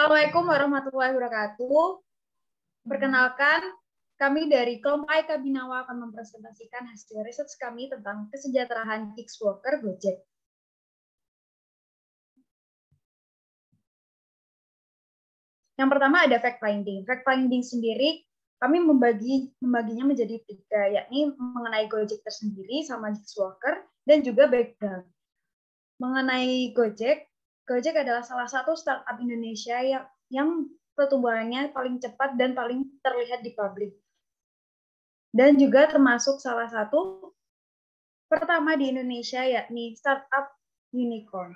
Assalamualaikum warahmatullahi wabarakatuh. Perkenalkan, kami dari kelompok IK Binawa akan mempresentasikan hasil riset kami tentang kesejahteraan gigs worker Gojek. Yang pertama ada fact finding. Fact finding sendiri kami membaginya menjadi 3, yakni mengenai Gojek tersendiri sama gigs worker dan juga background. Mengenai Gojek, Gojek adalah salah satu startup Indonesia yang pertumbuhannya paling cepat dan paling terlihat di publik. Dan juga termasuk salah satu pertama di Indonesia, yakni startup unicorn.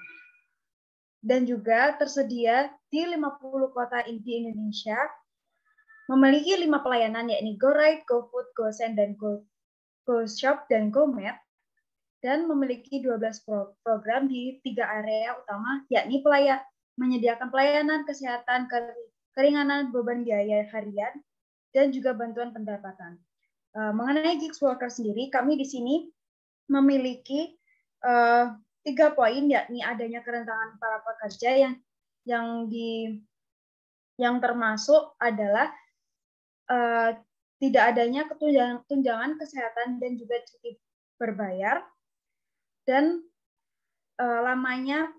Dan juga tersedia di 50 kota di Indonesia, memiliki 5 pelayanan, yakni GoRide, GoFood, GoSend, dan GoShop, dan GoMed, dan memiliki 12 program di 3 area utama, yakni menyediakan pelayanan kesehatan, keringanan beban biaya harian, dan juga bantuan pendapatan. Mengenai gigs worker sendiri, kami di sini memiliki 3 poin, yakni adanya kerentanan para pekerja yang termasuk adalah tidak adanya tunjangan kesehatan dan juga cuti berbayar, dan lamanya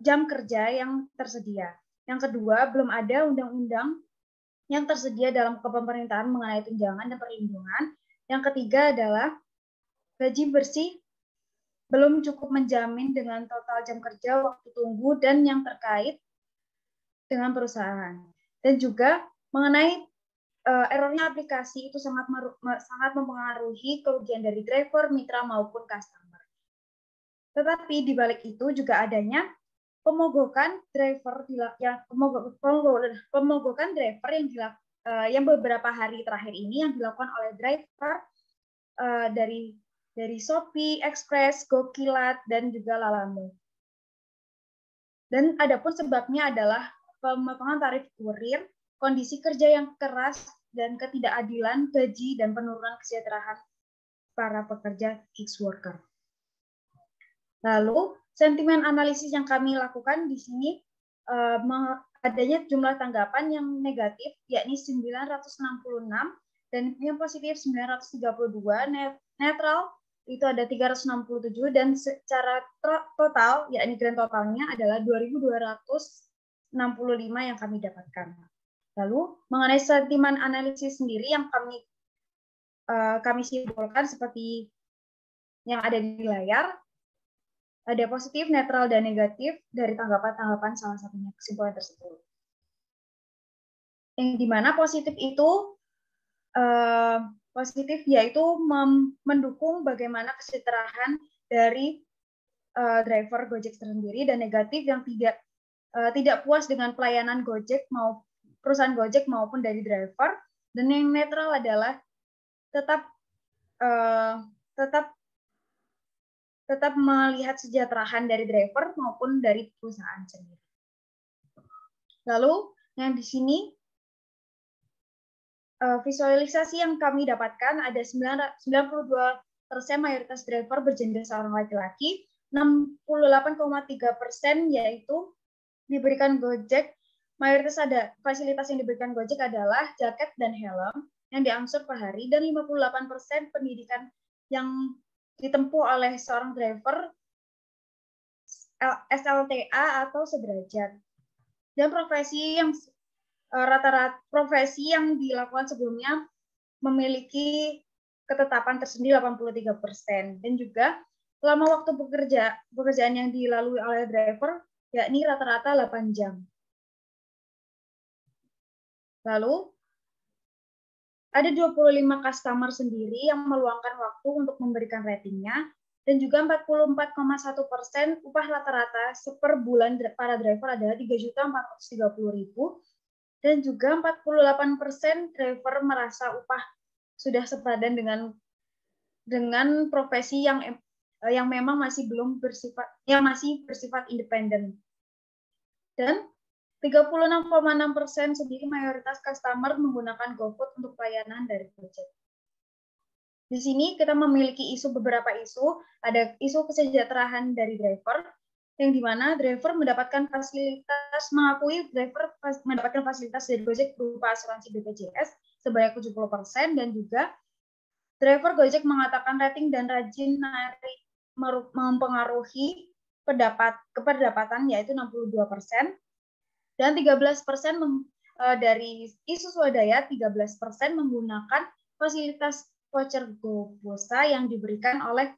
jam kerja yang tersedia. Yang kedua, belum ada undang-undang yang tersedia dalam kepemerintahan mengenai tunjangan dan perlindungan. Yang ketiga adalah gaji bersih belum cukup menjamin dengan total jam kerja, waktu tunggu, dan yang terkait dengan perusahaan. Dan juga mengenai errornya aplikasi itu sangat mempengaruhi kerugian dari driver, mitra, maupun customer. Tetapi di balik itu juga adanya pemogokan driver yang beberapa hari terakhir ini yang dilakukan oleh driver dari Shopee, Express, Gokilat, dan juga Lalamove. Dan adapun sebabnya adalah pemotongan tarif kurir, kondisi kerja yang keras, dan ketidakadilan gaji dan penurunan kesejahteraan para pekerja gigs worker. Lalu, sentimen analisis yang kami lakukan di sini adanya jumlah tanggapan yang negatif, yakni 966, dan yang positif 932, netral itu ada 367, dan secara total, yakni grand totalnya adalah 2.265 yang kami dapatkan. Lalu, mengenai sentimen analisis sendiri yang kami simpulkan seperti yang ada di layar, ada positif, netral, dan negatif dari tanggapan-tanggapan salah satunya kesimpulan tersebut. Yang dimana positif itu positif yaitu mendukung bagaimana kesejahteraan dari driver Gojek sendiri, dan negatif yang tidak puas dengan pelayanan Gojek perusahaan Gojek maupun dari driver, dan yang netral adalah tetap melihat kesejahteraan dari driver maupun dari perusahaan sendiri. Lalu yang di sini visualisasi yang kami dapatkan ada 92% mayoritas driver bergender seorang laki-laki, 68,3% yaitu diberikan Gojek. Mayoritas ada fasilitas yang diberikan Gojek adalah jaket dan helm yang diangsur per hari, dan 58% pendidikan yang ditempuh oleh seorang driver SLTA atau sederajat. Dan rata-rata profesi yang dilakukan sebelumnya memiliki ketetapan tersendiri 83%, dan juga lama waktu pekerjaan yang dilalui oleh driver yakni rata-rata 8 jam. Lalu ada 25 customer sendiri yang meluangkan waktu untuk memberikan ratingnya, dan juga 44,1% upah rata-rata per bulan para driver adalah 3.430.000, dan juga 48% driver merasa upah sudah sepadan dengan profesi yang memang masih bersifat independen. Dan 36,6% sendiri mayoritas customer menggunakan GoFood untuk pelayanan dari Gojek. Di sini kita memiliki beberapa isu, ada isu kesejahteraan dari driver, yang dimana driver mendapatkan fasilitas, mengakui driver mendapatkan fasilitas dari Gojek berupa asuransi BPJS sebanyak 70%, dan juga driver Gojek mengatakan rating dan rajin narik mempengaruhi pendapatan, yaitu 62%, dan 13% dari isu swadaya 13% menggunakan fasilitas voucher GoPulsa yang diberikan oleh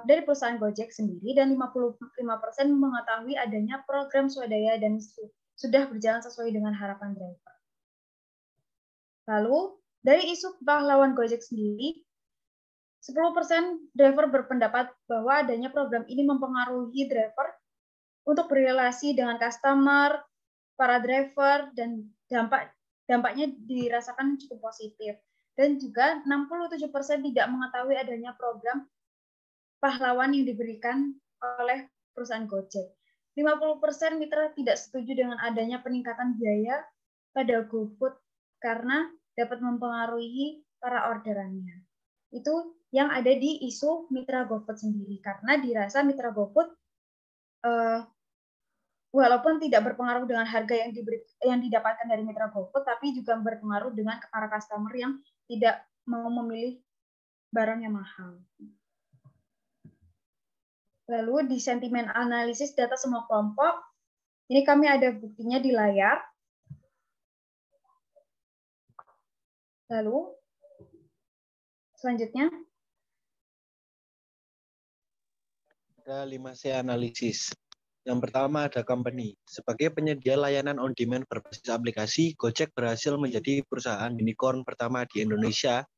dari perusahaan Gojek sendiri, dan 55% mengetahui adanya program swadaya dan sudah berjalan sesuai dengan harapan driver. Lalu, dari isu pahlawan Gojek sendiri, 10% driver berpendapat bahwa adanya program ini mempengaruhi driver untuk berrelasi dengan customer, para driver, dan dampaknya dirasakan cukup positif. Dan juga 67% tidak mengetahui adanya program pahlawan yang diberikan oleh perusahaan Gojek. 50% mitra tidak setuju dengan adanya peningkatan biaya pada GoFood karena dapat mempengaruhi para orderannya. Itu yang ada di isu mitra GoFood sendiri, karena dirasa mitra GoFood walaupun tidak berpengaruh dengan harga yang didapatkan dari mitra GoFood, tapi juga berpengaruh dengan para customer yang tidak mau memilih barang yang mahal. Lalu di sentimen analisis data semua kelompok, ini kami ada buktinya di layar. Lalu selanjutnya ada 5C analisis. Yang pertama ada company. Sebagai penyedia layanan on-demand berbasis aplikasi, Gojek berhasil menjadi perusahaan unicorn pertama di Indonesia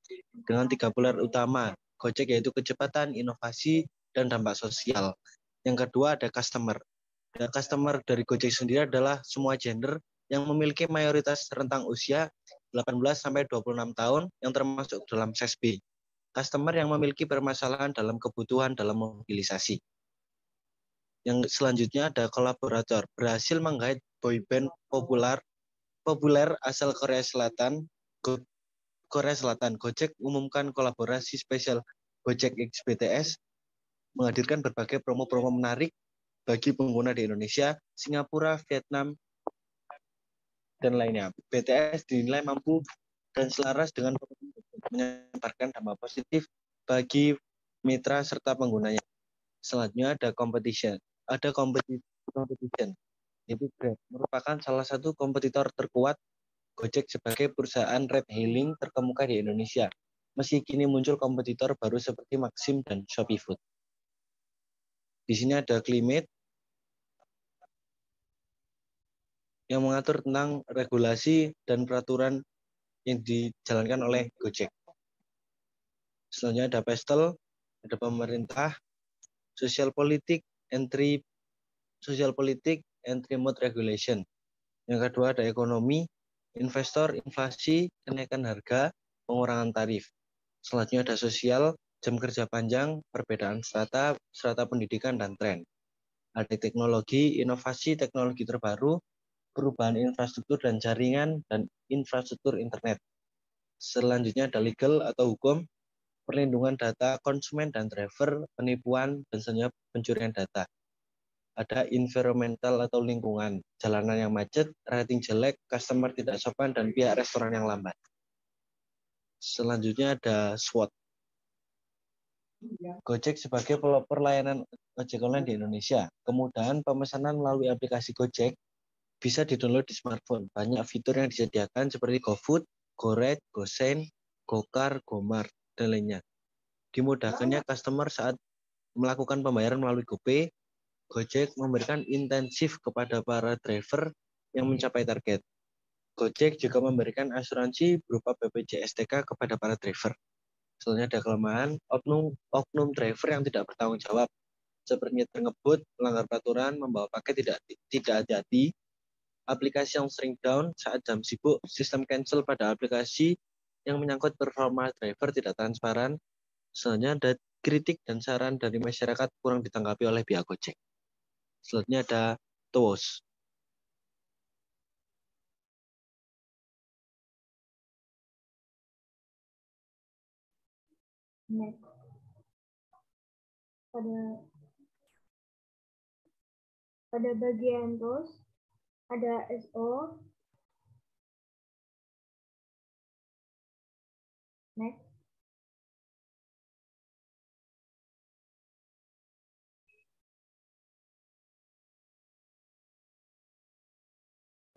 dengan 3 pilar utama Gojek, yaitu kecepatan, inovasi, dan dampak sosial. Yang kedua ada customer. Customer dari Gojek sendiri adalah semua gender yang memiliki mayoritas rentang usia 18-26 tahun yang termasuk dalam ses B. Customer yang memiliki permasalahan dalam kebutuhan dalam mobilisasi. Yang selanjutnya ada kolaborator. Berhasil menggait boyband populer asal Korea Selatan. Gojek umumkan kolaborasi spesial Gojek X BTS, menghadirkan berbagai promo-promo menarik bagi pengguna di Indonesia, Singapura, Vietnam, dan lainnya. BTS dinilai mampu dan selaras dengan menyebarkan dampak positif bagi mitra serta penggunanya. Selanjutnya ada competition. Ada competition. Itu Grab merupakan salah satu kompetitor terkuat Gojek sebagai perusahaan ride-hailing terkemuka di Indonesia. Meski kini muncul kompetitor baru seperti Maxim dan Shopee Food. Di sini ada climate yang mengatur tentang regulasi dan peraturan yang dijalankan oleh Gojek. Selanjutnya ada pestel, ada pemerintah, social politik, entry remote regulation. Yang kedua ada ekonomi, investor, inflasi, kenaikan harga, pengurangan tarif. Selanjutnya ada sosial, jam kerja panjang, perbedaan strata pendidikan, dan tren. Ada teknologi, inovasi teknologi terbaru, perubahan infrastruktur dan jaringan, dan infrastruktur internet. Selanjutnya ada legal atau hukum, perlindungan data konsumen dan driver, penipuan, dan selanjutnya pencurian data. Ada environmental atau lingkungan, jalanan yang macet, rating jelek, customer tidak sopan, dan pihak restoran yang lambat. Selanjutnya ada SWOT. Gojek sebagai pelopor layanan ojek online di Indonesia. Kemudahan pemesanan melalui aplikasi Gojek bisa di-download di smartphone. Banyak fitur yang disediakan seperti GoFood, GoRide, GoSend, GoCar, GoMart, dan lainnya. Dimudahkannya customer saat melakukan pembayaran melalui GoPay. Gojek memberikan intensif kepada para driver yang mencapai target. Gojek juga memberikan asuransi berupa BPJS TK kepada para driver. Selanjutnya ada kelemahan, oknum driver yang tidak bertanggung jawab, seperti ngebut, melanggar peraturan, membawa paket tidak hati-hati, aplikasi yang sering down saat jam sibuk, sistem cancel pada aplikasi yang menyangkut performa driver tidak transparan. Selanjutnya ada kritik dan saran dari masyarakat kurang ditanggapi oleh pihak Gojek. Selanjutnya ada TOWOS. pada Pada bagian rules ada SO. Next.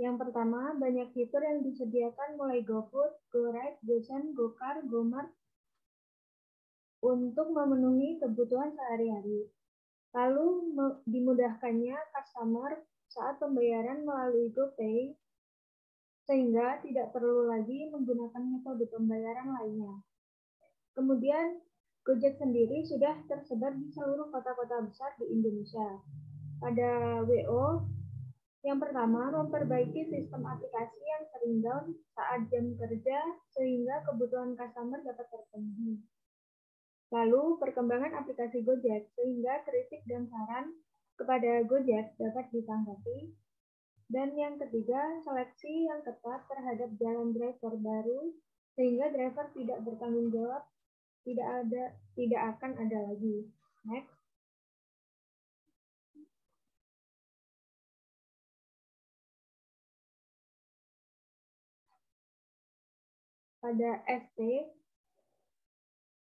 Yang pertama, banyak fitur yang disediakan mulai GoFood, GoRide, GoSend, GoCar, GoMart untuk memenuhi kebutuhan sehari-hari. Lalu dimudahkannya customer saat pembayaran melalui GoPay, sehingga tidak perlu lagi menggunakan metode pembayaran lainnya. Kemudian, Gojek sendiri sudah tersebar di seluruh kota-kota besar di Indonesia. Pada WO, yang pertama, memperbaiki sistem aplikasi yang sering down saat jam kerja sehingga kebutuhan customer dapat terpenuhi. Lalu, perkembangan aplikasi Gojek sehingga kritik dan saran kepada Gojek dapat ditanggapi. Dan yang ketiga, seleksi yang ketat terhadap jalan driver baru sehingga driver tidak bertanggung jawab, tidak akan ada lagi. Next. Pada ST,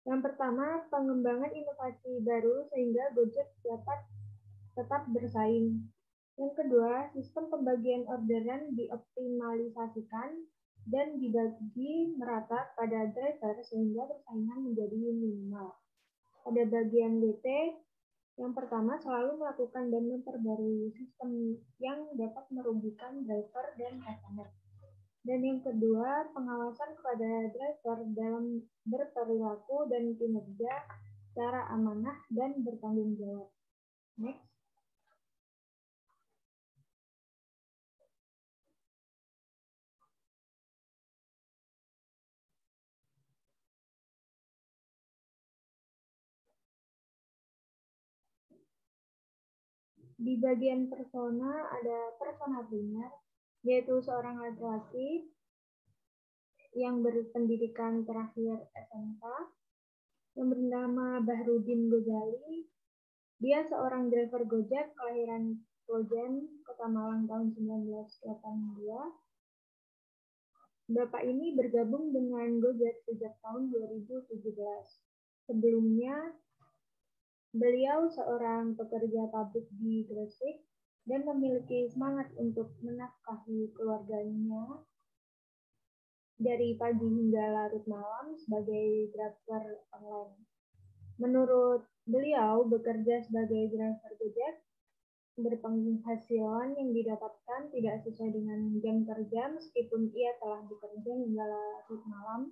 yang pertama, pengembangan inovasi baru sehingga Gojek dapat tetap bersaing. Yang kedua, sistem pembagian orderan dioptimalisasikan dan dibagi merata pada driver sehingga persaingan menjadi minimal. Pada bagian DT, yang pertama selalu melakukan dan memperbarui sistem yang dapat merugikan driver dan customer. Dan yang kedua, pengawasan kepada driver dalam berperilaku dan kinerja secara amanah dan bertanggung jawab. Next. Di bagian persona ada persona primer, yaitu seorang laki-laki yang berpendidikan terakhir SMK, yang bernama Bahrudin Gozali. Dia seorang driver Gojek kelahiran Klojen, Kota Malang tahun 1982. Bapak ini bergabung dengan Gojek sejak tahun 2017. Sebelumnya, beliau seorang pekerja pabrik di Gresik dan memiliki semangat untuk menafkahi keluarganya dari pagi hingga larut malam sebagai driver online. Menurut beliau, bekerja sebagai driver Gojek berpenghasilan yang didapatkan tidak sesuai dengan jam kerja meskipun ia telah bekerja hingga larut malam.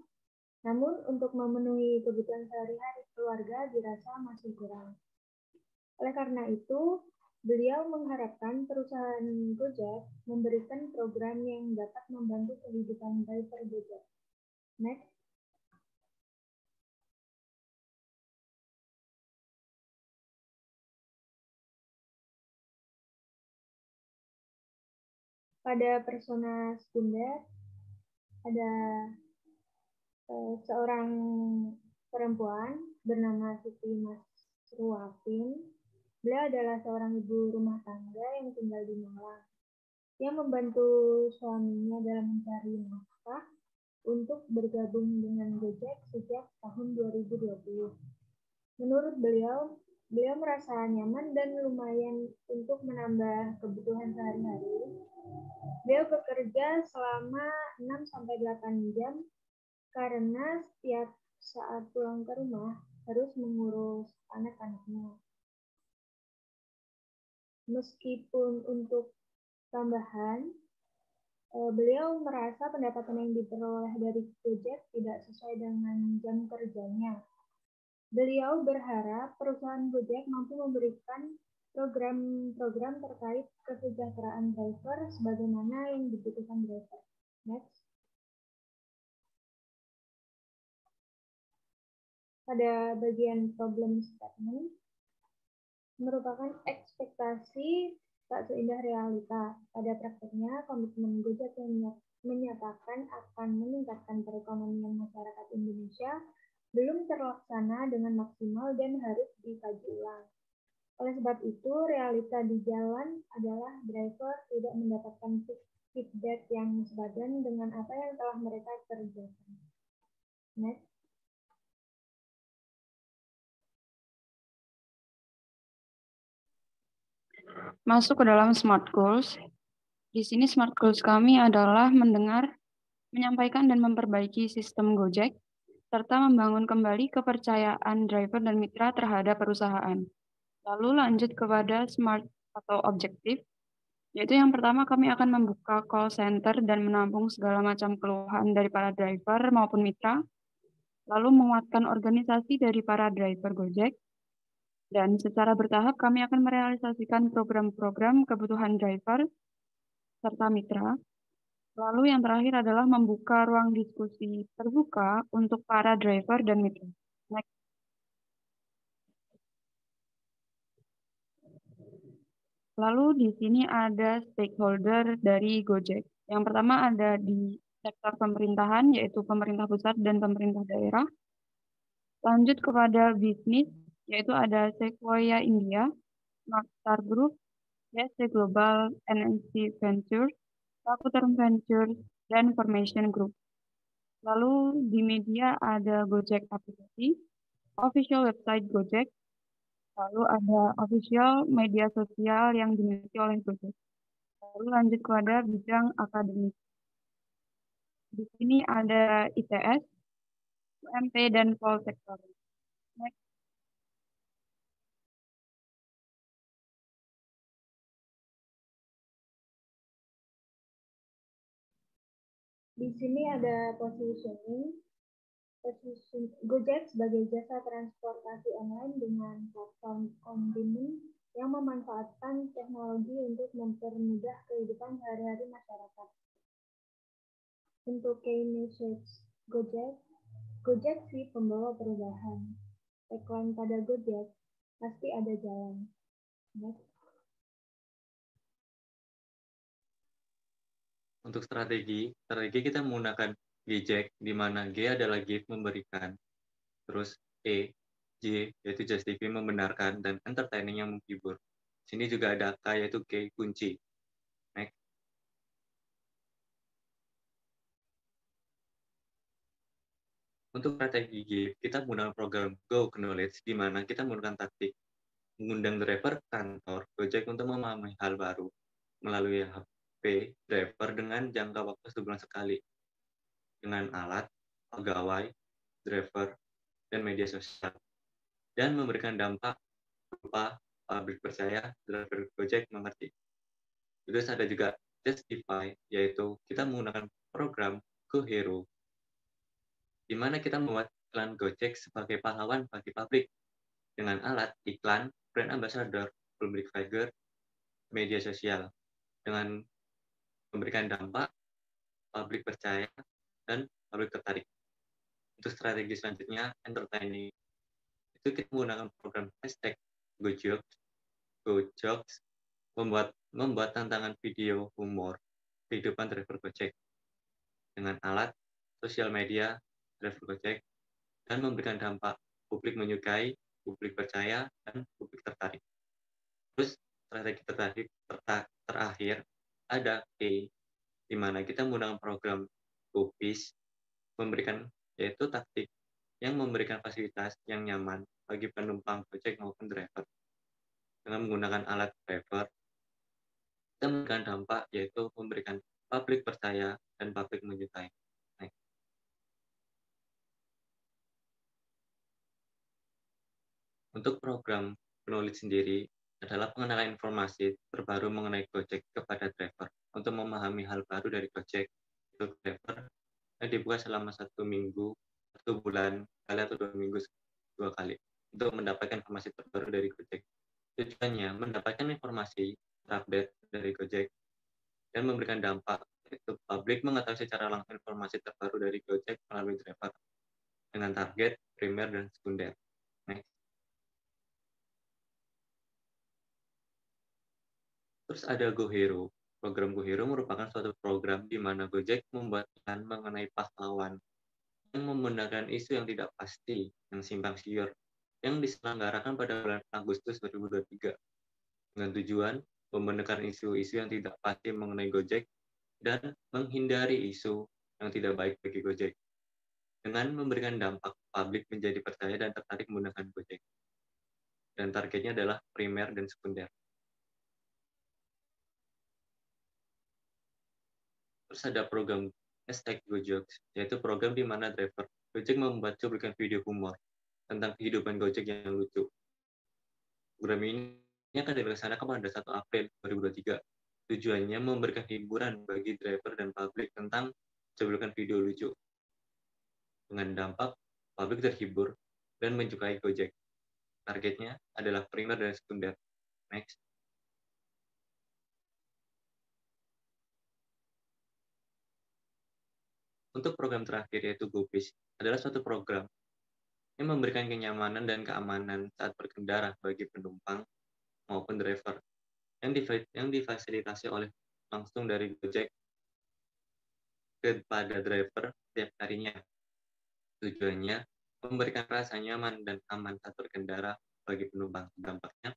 Namun untuk memenuhi kebutuhan sehari-hari keluarga dirasa masih kurang. Oleh karena itu, beliau mengharapkan perusahaan Gojek memberikan program yang dapat membantu kehidupan driver Gojek. Next. Pada persona sekunder, ada seorang perempuan bernama Siti Masruwafin. Beliau adalah seorang ibu rumah tangga yang tinggal di Malang. Dia membantu suaminya dalam mencari nafkah untuk bergabung dengan Gojek sejak tahun 2020. Menurut beliau merasa nyaman dan lumayan untuk menambah kebutuhan sehari-hari. Beliau bekerja selama 6-8 jam karena setiap saat pulang ke rumah harus mengurus anak-anaknya. Meskipun untuk tambahan, beliau merasa pendapatan yang diperoleh dari Gojek tidak sesuai dengan jam kerjanya. Beliau berharap perusahaan Gojek mampu memberikan program-program terkait kesejahteraan driver sebagaimana yang dibutuhkan driver. Next. Pada bagian problem statement, merupakan ekspektasi tak seindah realita. Pada prakteknya, komitmen Gojek yang menyatakan akan meningkatkan perekonomian masyarakat Indonesia belum terlaksana dengan maksimal dan harus dikaji ulang. Oleh sebab itu, realita di jalan adalah driver tidak mendapatkan feedback yang sepadan dengan apa yang telah mereka kerjakan. Next. Masuk ke dalam SMART Goals. Di sini SMART Goals kami adalah mendengar, menyampaikan dan memperbaiki sistem Gojek, serta membangun kembali kepercayaan driver dan mitra terhadap perusahaan. Lalu lanjut kepada SMART atau objektif, yaitu yang pertama kami akan membuka call center dan menampung segala macam keluhan dari para driver maupun mitra, lalu menguatkan organisasi dari para driver Gojek, dan secara bertahap kami akan merealisasikan program-program kebutuhan driver serta mitra. Lalu yang terakhir adalah membuka ruang diskusi terbuka untuk para driver dan mitra. Next. Lalu di sini ada stakeholder dari Gojek. Yang pertama ada di sektor pemerintahan, yaitu pemerintah pusat dan pemerintah daerah. Lanjut kepada bisnis, yaitu ada Sequoia India, Northstar Group, YC Global, NNC Ventures, Rakuten Ventures, dan Formation Group. Lalu di media ada Gojek aplikasi, official website Gojek, lalu ada official media sosial yang dimiliki oleh Gojek. Lalu lanjut kepada bidang akademik. Di sini ada ITS, UMP, dan Polsektor. Next. Di sini ada positioning. Gojek sebagai jasa transportasi online dengan platform on demand yang memanfaatkan teknologi untuk mempermudah kehidupan sehari-hari masyarakat. Untuk key message Gojek sih pembawa perubahan. Tagline pada Gojek, pasti ada jalan. Next. Untuk strategi kita menggunakan Gojek, di mana G adalah give, memberikan. Terus E, J, yaitu justify, membenarkan, dan entertaining yang menghibur. Sini juga ada K, yaitu K, kunci. Next. Untuk strategi give, kita menggunakan program Go Knowledge, di mana kita menggunakan taktik mengundang driver kantor Gojek untuk memahami hal baru melalui HP driver dengan jangka waktu sebulan sekali, dengan alat, pegawai, driver, dan media sosial, dan memberikan dampak berupa publik percaya, driver Gojek mengerti. Terus ada juga Justify, yaitu kita menggunakan program Go Hero, di mana kita membuat iklan Gojek sebagai pahlawan bagi publik dengan alat, iklan, brand ambassador, public figure, media sosial, dengan memberikan dampak, publik percaya, dan publik tertarik. Untuk strategi selanjutnya, entertaining. Itu kita menggunakan program hashtag GoJokes, membuat tantangan video humor kehidupan driver Gojek dengan alat, sosial media, driver Gojek, dan memberikan dampak, publik menyukai, publik percaya, dan publik tertarik. Terus strategi terakhir ada K, di mana kita menggunakan program GoPiece, memberikan yaitu taktik yang memberikan fasilitas yang nyaman bagi penumpang Gojek maupun driver. Dengan menggunakan alat driver, kita memberikan dampak yaitu memberikan publik percaya dan publik menyukai. Untuk program knowledge sendiri adalah pengenalan informasi terbaru mengenai Gojek kepada driver untuk memahami hal baru dari Gojek untuk driver yang dibuka selama 1 minggu, 1 bulan kali atau 2 minggu 2 kali untuk mendapatkan informasi terbaru dari Gojek. Tujuannya mendapatkan informasi update dari Gojek dan memberikan dampak, yaitu publik mengetahui secara langsung informasi terbaru dari Gojek melalui driver dengan target primer dan sekunder. Next. Terus ada GoHero. Program GoHero merupakan suatu program di mana Gojek membuat iklan mengenai pahlawan yang membenarkan isu yang tidak pasti, yang simpang siur, yang diselenggarakan pada bulan Agustus 2023 dengan tujuan membenarkan isu-isu yang tidak pasti mengenai Gojek dan menghindari isu yang tidak baik bagi Gojek dengan memberikan dampak publik menjadi percaya dan tertarik menggunakan Gojek. Dan targetnya adalah primer dan sekunder. Terus ada program #GoJokes, yaitu program di mana driver Gojek membuat cuplikan video humor tentang kehidupan Gojek yang lucu. Program ini akan dilaksanakan pada 1 April 2023. Tujuannya memberikan hiburan bagi driver dan publik tentang cuplikan video lucu. Dengan dampak, publik terhibur dan menyukai Gojek. Targetnya adalah primer dan sekunder. Next. Untuk program terakhir yaitu GoBis adalah suatu program yang memberikan kenyamanan dan keamanan saat berkendara bagi penumpang maupun driver yang difasilitasi oleh langsung dari Gojek kepada driver setiap harinya. Tujuannya memberikan rasa nyaman dan aman saat berkendara bagi penumpang. Dampaknya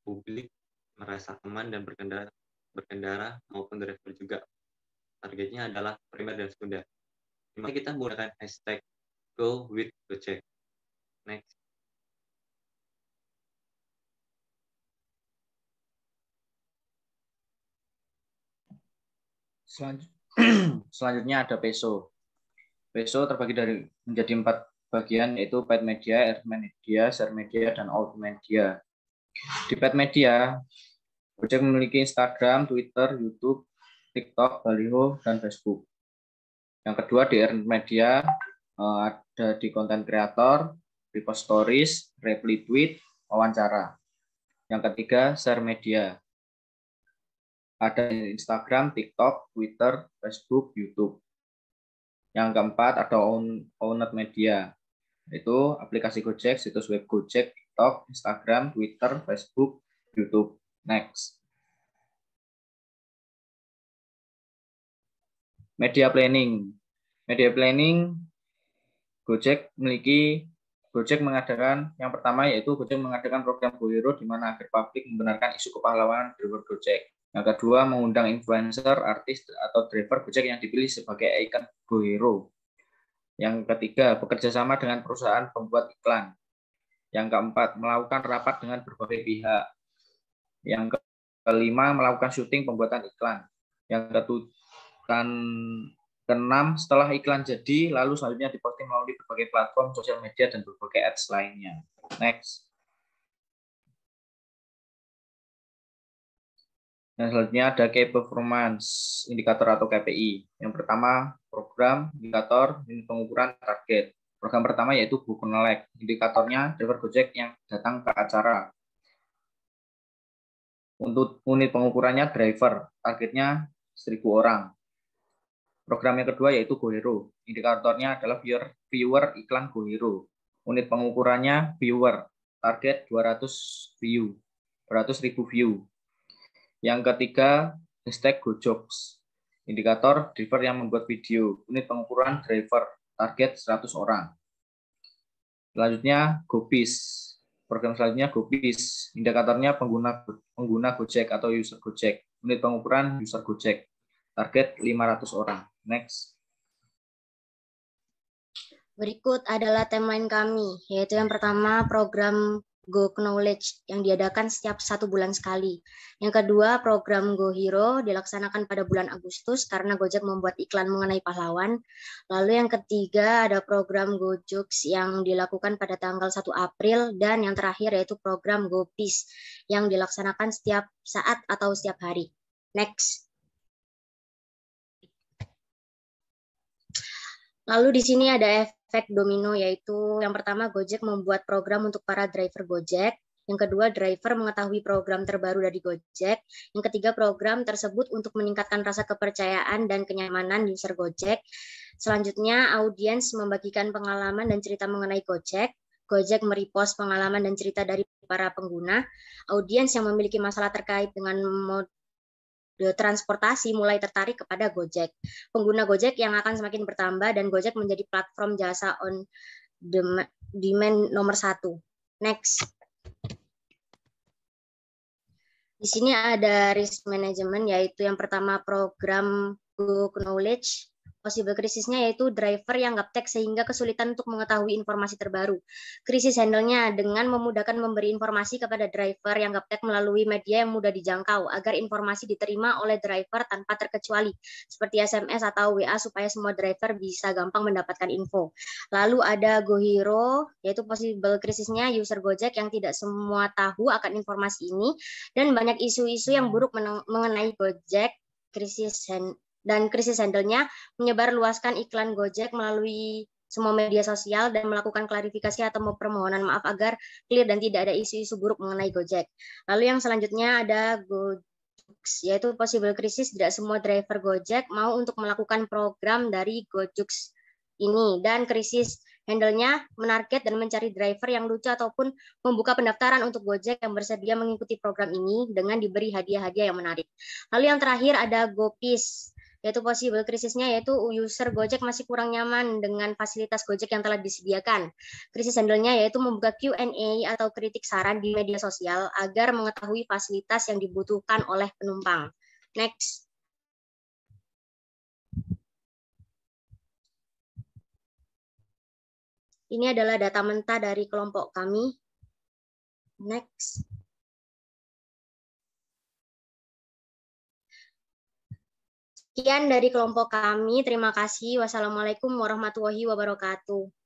publik merasa aman dan berkendara maupun driver juga. Targetnya adalah primer dan sekunder. Dimana kita menggunakan #GoWithGojek. Next. Selanjutnya ada Peso. Peso terbagi menjadi 4 bagian, yaitu paid media, earned media, share media, dan out media. Di paid media, Gojek memiliki Instagram, Twitter, YouTube, TikTok, Baliho, dan Facebook. Yang kedua di earned media ada di konten kreator, repost stories, reply tweet, wawancara. Yang ketiga share media. Ada di Instagram, TikTok, Twitter, Facebook, YouTube. Yang keempat ada owned media, yaitu aplikasi Gojek, situs web Gojek, TikTok, Instagram, Twitter, Facebook, YouTube. Next. Media planning. Media planning, Gojek mengadakan yang pertama yaitu Gojek mengadakan program GoHero di mana agar publik membenarkan isu kepahlawanan driver Gojek. Yang kedua, mengundang influencer, artis, atau driver Gojek yang dipilih sebagai ikon GoHero. Yang ketiga, bekerja sama dengan perusahaan pembuat iklan. Yang keempat, melakukan rapat dengan berbagai pihak. Yang kelima, melakukan syuting pembuatan iklan. Yang keenam, setelah iklan jadi, lalu selanjutnya diposting melalui berbagai platform sosial media dan berbagai ads lainnya. Next. Dan selanjutnya ada Key Performance Indicator atau KPI. Yang pertama, program, indikator, unit pengukuran, target. Program pertama yaitu Go Connect. Indikatornya driver Gojek yang datang ke acara. Untuk unit pengukurannya driver, targetnya 1.000 orang. Program yang kedua yaitu GoHero. Indikatornya adalah viewer iklan GoHero. Unit pengukurannya viewer, target 200.000 view. Yang ketiga, #GoJokes. Indikator driver yang membuat video. Unit pengukuran driver, target 100 orang. Selanjutnya GoBis. Program selanjutnya GoBis. Indikatornya pengguna Gojek atau user Gojek. Unit pengukuran user Gojek. Target 500 orang. Next. Berikut adalah timeline kami, yaitu yang pertama program Go Knowledge yang diadakan setiap 1 bulan sekali. Yang kedua, program GoHero dilaksanakan pada bulan Agustus karena Gojek membuat iklan mengenai pahlawan. Lalu yang ketiga ada program GoJokes yang dilakukan pada tanggal 1 April. Dan yang terakhir yaitu program GoBis yang dilaksanakan setiap saat atau setiap hari. Next. Lalu di sini ada efek domino, yaitu yang pertama Gojek membuat program untuk para driver Gojek. Yang kedua, driver mengetahui program terbaru dari Gojek. Yang ketiga, program tersebut untuk meningkatkan rasa kepercayaan dan kenyamanan user Gojek. Selanjutnya, audiens membagikan pengalaman dan cerita mengenai Gojek. Gojek merepost pengalaman dan cerita dari para pengguna. Audiens yang memiliki masalah terkait dengan mode transportasi mulai tertarik kepada Gojek. Pengguna Gojek yang akan semakin bertambah dan Gojek menjadi platform jasa on demand nomor 1. Next. Di sini ada risk management, yaitu yang pertama program Go Knowledge. Possible krisisnya yaitu driver yang gaptek sehingga kesulitan untuk mengetahui informasi terbaru. Krisis handle-nya dengan memudahkan memberi informasi kepada driver yang gaptek melalui media yang mudah dijangkau agar informasi diterima oleh driver tanpa terkecuali seperti SMS atau WA supaya semua driver bisa gampang mendapatkan info. Lalu ada Go Hero, yaitu possible krisisnya user Gojek yang tidak semua tahu akan informasi ini dan banyak isu-isu yang buruk mengenai Gojek. Krisis handle-nya menyebar luaskan iklan Gojek melalui semua media sosial dan melakukan klarifikasi atau permohonan maaf agar clear dan tidak ada isu-isu buruk mengenai Gojek. Lalu yang selanjutnya ada Gojux, yaitu possible krisis tidak semua driver Gojek mau untuk melakukan program dari Gojux ini, dan krisis handle-nya menarget dan mencari driver yang lucu ataupun membuka pendaftaran untuk Gojek yang bersedia mengikuti program ini dengan diberi hadiah-hadiah yang menarik. Lalu yang terakhir ada GoPis, yaitu possible krisisnya yaitu user Gojek masih kurang nyaman dengan fasilitas Gojek yang telah disediakan. Krisis handle-nya yaitu membuka Q&A atau kritik saran di media sosial agar mengetahui fasilitas yang dibutuhkan oleh penumpang. Next. Ini adalah data mentah dari kelompok kami. Next. Sekian dari kelompok kami. Terima kasih. Wassalamualaikum warahmatullahi wabarakatuh.